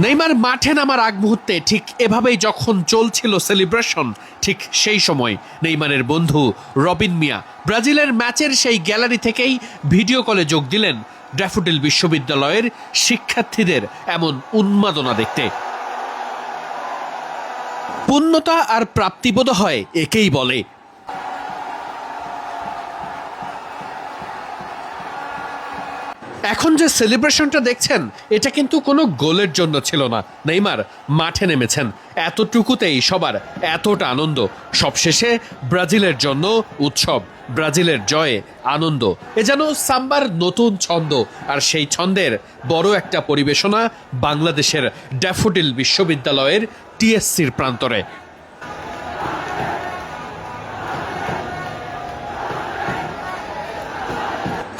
Neymar মাঠে নামার আগ মুহূর্তে ঠিক এভাবেই যখন চলছিল সেলিব্রেশন, ঠিক সেই সময় নেইমারের বন্ধু রবিন মিয়া ব্রাজিলের ম্যাচের সেই গ্যালারি থেকেই ভিডিও কলে যোগ দিলেন ড্যাফোডিল বিশ্ববিদ্যালয়ের শিক্ষার্থীদের এমন উন্মাদনা দেখতে। পূর্ণতা আর প্রাপ্তিবোধ হয় একেই বলে। এখন যে সেলিব্রেশনটা দেখছেন এটা কিন্তু কোনো গোলের জন্য ছিল না। নেইমার মাঠে নেমেছেন, এতটুকুতেই সবার এতটা আনন্দ। সবশেষে ব্রাজিলের জন্য উৎসব, ব্রাজিলের জয়ে আনন্দ। এ যেন সাম্বার নতুন ছন্দ, আর সেই ছন্দের বড় একটা পরিবেশনা বাংলাদেশের ড্যাফোডিল বিশ্ববিদ্যালয়ের টিএসসির প্রান্তরে।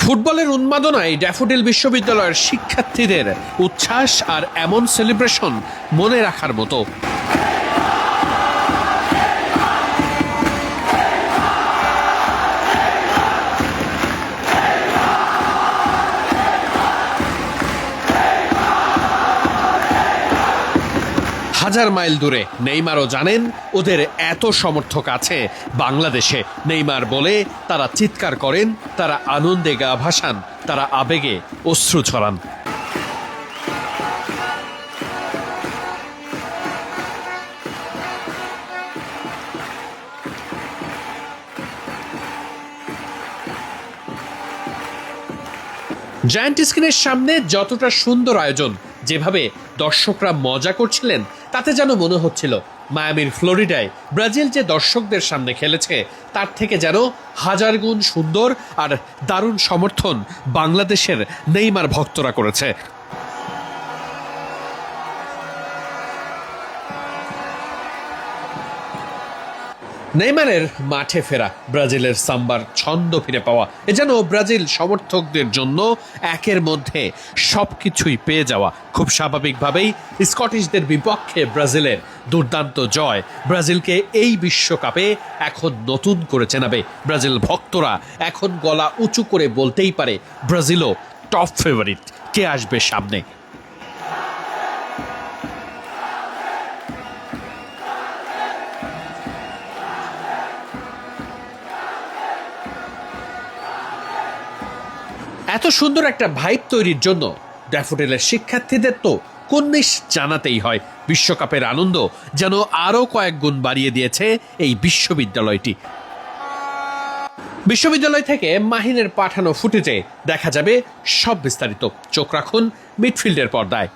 ফুটবলের উন্মাদনায় ড্যাফোডিল বিশ্ববিদ্যালয়ের শিক্ষার্থীদের উচ্ছ্বাস আর এমন সেলিব্রেশন মনে রাখার মতো। হাজার মাইল দূরে নেইমারও জানেন ওদের এত সমর্থক আছে বাংলাদেশে। নেইমার বলে তারা চিৎকার করেন, তারা আনন্দে গা ভাসান, তারা আবেগে অশ্রু ছড়ান। জায়ান্ট স্ক্রিনের সামনে যতটা সুন্দর আয়োজন, যেভাবে দর্শকরা মজা করছিলেন, তাতে যেন মনে হচ্ছিল মায়ামির ফ্লোরিডায় ব্রাজিল যে দর্শকদের সামনে খেলেছে তার থেকে যেন হাজার গুণ সুন্দর আর দারুণ সমর্থন বাংলাদেশের নেইমার ভক্তরা করেছে। নেইমারের মাঠে ফেরা, ব্রাজিলের সাম্বার ছন্দ ফিরে পাওয়া, এ যেন ব্রাজিল সমর্থকদের জন্য একের মধ্যে সবকিছুই পেয়ে যাওয়া। খুব স্বাভাবিকভাবেই স্কটিশদের বিপক্ষে ব্রাজিলের দুর্দান্ত জয় ব্রাজিলকে এই বিশ্বকাপে এখন নতুন করে চেনাবে। ব্রাজিল ভক্তরা এখন গলা উঁচু করে বলতেই পারে ব্রাজিলও টপ ফেভারিট। কে আসবে সামনে? এত সুন্দর একটা ভাইব তৈরির জন্য ড্যাফোডিলের শিক্ষার্থীদের তো কুর্নিশ জানাতেই হয়। বিশ্বকাপের আনন্দ যেন আরও কয়েক গুণ বাড়িয়ে দিয়েছে এই বিশ্ববিদ্যালয়টি। বিশ্ববিদ্যালয় থেকে মাহিনের পাঠানো ফুটেজে দেখা যাবে সব বিস্তারিত। চোখ রাখুন মিডফিল্ডের পর্দায়।